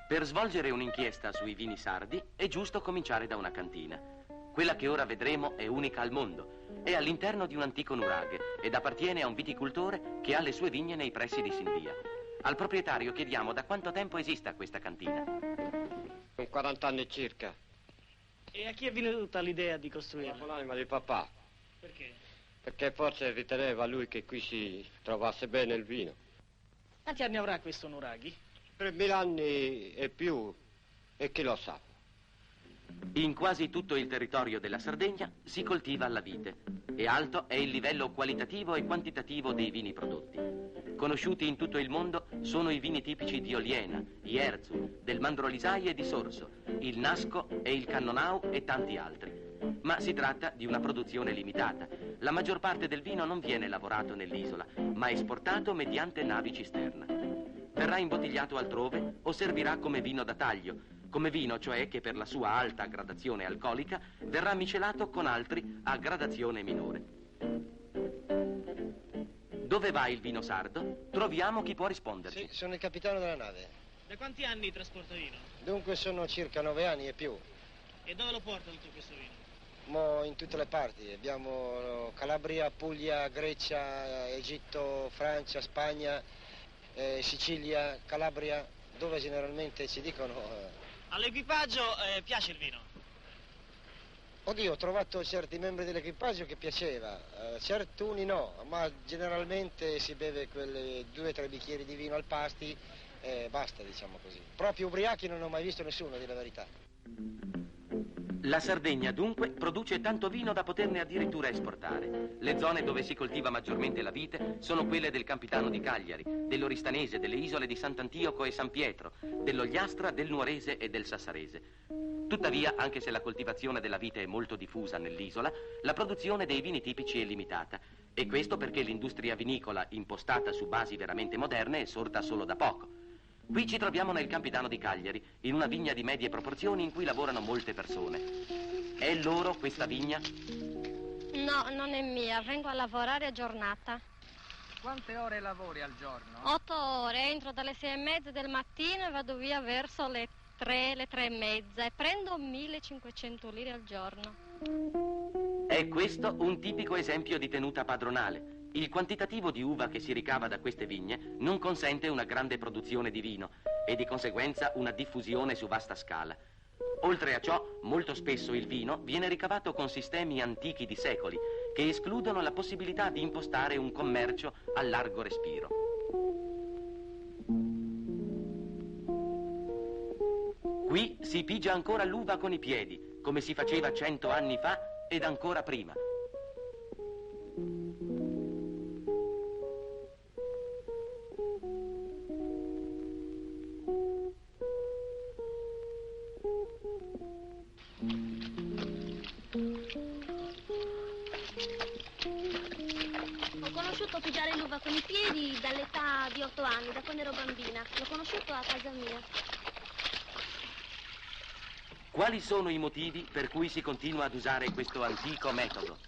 Per svolgere un'inchiesta sui vini sardi è giusto cominciare da una cantina. Quella che ora vedremo è unica al mondo. È all'interno di un antico nuraghe ed appartiene a un viticoltore che ha le sue vigne nei pressi di Sindia. Al proprietario chiediamo da quanto tempo esista questa cantina. 40 anni circa. E a chi è venuta l'idea di costruirla? L'anima di papà. Perché? Perché forse riteneva lui che qui si trovasse bene il vino. Quanti anni avrà questo nuraghi? 3000 anni e più, e chi lo sa. In quasi tutto il territorio della Sardegna si coltiva la vite e alto è il livello qualitativo e quantitativo dei vini prodotti. Conosciuti in tutto il mondo sono i vini tipici di Oliena, Jerzu, del Mandrolisai e di Sorso, il Nasco e il Cannonau e tanti altri. Ma si tratta di una produzione limitata. La maggior parte del vino non viene lavorato nell'isola, ma esportato mediante navi cisterna. Verrà imbottigliato altrove o servirà come vino da taglio, come vino cioè che per la sua alta gradazione alcolica verrà miscelato con altri a gradazione minore. Dove va il vino sardo? Troviamo chi può risponderci. Sì, sono il capitano della nave. Da quanti anni trasporta vino? Dunque sono circa 9 anni e più. E dove lo porta tutto questo vino? In tutte le parti. Abbiamo Calabria, Puglia, Grecia, Egitto, Francia, Spagna, Sicilia, Calabria, dove generalmente ci dicono... All'equipaggio piace il vino? Oddio, ho trovato certi membri dell'equipaggio che piaceva, certuni no, ma generalmente si beve quelle 2 o 3 bicchieri di vino al pasti e basta, diciamo così. Proprio ubriachi non ho mai visto nessuno, a dire la verità. La Sardegna dunque produce tanto vino da poterne addirittura esportare. Le zone dove si coltiva maggiormente la vite sono quelle del Campitano di Cagliari, dell'Oristanese, delle isole di Sant'Antioco e San Pietro, dell'Ogliastra, del Nuorese e del Sassarese. Tuttavia, anche se la coltivazione della vite è molto diffusa nell'isola, la produzione dei vini tipici è limitata. E questo perché l'industria vinicola, impostata su basi veramente moderne, è sorta solo da poco. Qui ci troviamo nel Campitano di Cagliari, in una vigna di medie proporzioni in cui lavorano molte persone. È loro questa vigna? No, non è mia, vengo a lavorare a giornata. Quante ore lavori al giorno? 8 ore, entro dalle 6:30 del mattino e vado via verso le 3, le 3:30 e prendo 1500 lire al giorno. È questo un tipico esempio di tenuta padronale. Il quantitativo di uva che si ricava da queste vigne non consente una grande produzione di vino e di conseguenza una diffusione su vasta scala. Oltre a ciò, molto spesso il vino viene ricavato con sistemi antichi di secoli che escludono la possibilità di impostare un commercio a largo respiro. Qui si pigia ancora l'uva con i piedi, come si faceva 100 anni fa ed ancora prima. Ho conosciuto pigiare l'uva con i piedi dall'età di 8 anni, da quando ero bambina. L'ho conosciuto a casa mia. Quali sono i motivi per cui si continua ad usare questo antico metodo?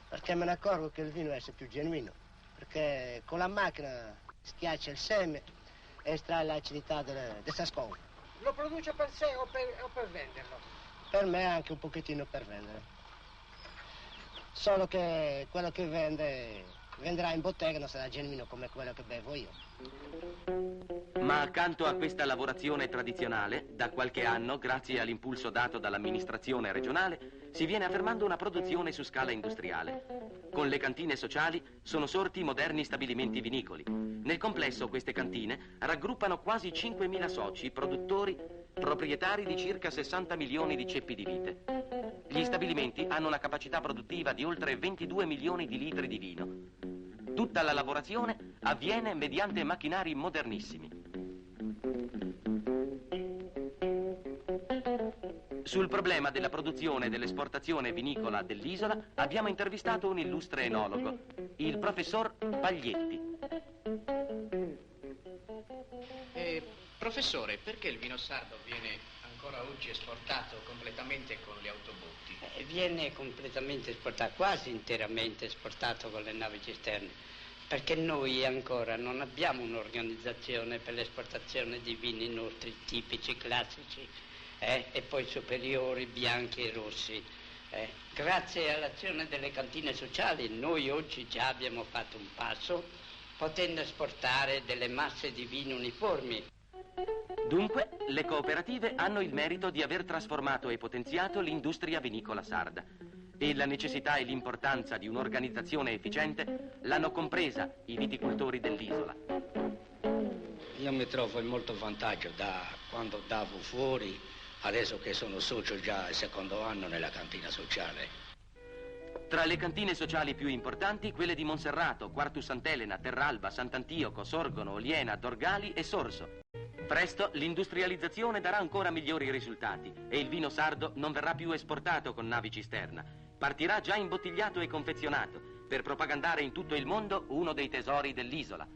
Perché me ne accorgo che il vino è più genuino, perché con la macchina schiaccia il seme e estrae l'acidità del sascone. Lo produce per sé o per venderlo? Per me anche un pochettino per vendere. Solo che quello che venderà in bottega non sarà genuino come quello che bevo io. Ma accanto a questa lavorazione tradizionale, da qualche anno, grazie all'impulso dato dall'amministrazione regionale, si viene affermando una produzione su scala industriale. Con le cantine sociali sono sorti moderni stabilimenti vinicoli. Nel complesso queste cantine raggruppano quasi 5.000 soci, produttori, proprietari di circa 60 milioni di ceppi di vite. Gli stabilimenti hanno una capacità produttiva di oltre 22 milioni di litri di vino. Tutta la lavorazione avviene mediante macchinari modernissimi. Sul problema della produzione e dell'esportazione vinicola dell'isola abbiamo intervistato un illustre enologo, il professor Paglietti. Professore, perché il vino sardo viene ancora oggi esportato completamente con le autobotti? Viene completamente esportato, quasi interamente esportato con le navi cisterne, perché noi ancora non abbiamo un'organizzazione per l'esportazione di vini nostri tipici, classici, e poi superiori, bianchi e rossi. Grazie all'azione delle cantine sociali noi oggi già abbiamo fatto un passo, potendo esportare delle masse di vino uniformi. Dunque, le cooperative hanno il merito di aver trasformato e potenziato l'industria vinicola sarda. E la necessità e l'importanza di un'organizzazione efficiente l'hanno compresa i viticoltori dell'isola. Io mi trovo in molto vantaggio da quando davo fuori, adesso che sono socio già al secondo anno nella cantina sociale. Tra le cantine sociali più importanti, quelle di Monserrato, Quartu Sant'Elena, Terralba, Sant'Antioco, Sorgono, Oliena, Dorgali e Sorso. Presto l'industrializzazione darà ancora migliori risultati e il vino sardo non verrà più esportato con navi cisterna. Partirà già imbottigliato e confezionato per propagandare in tutto il mondo uno dei tesori dell'isola.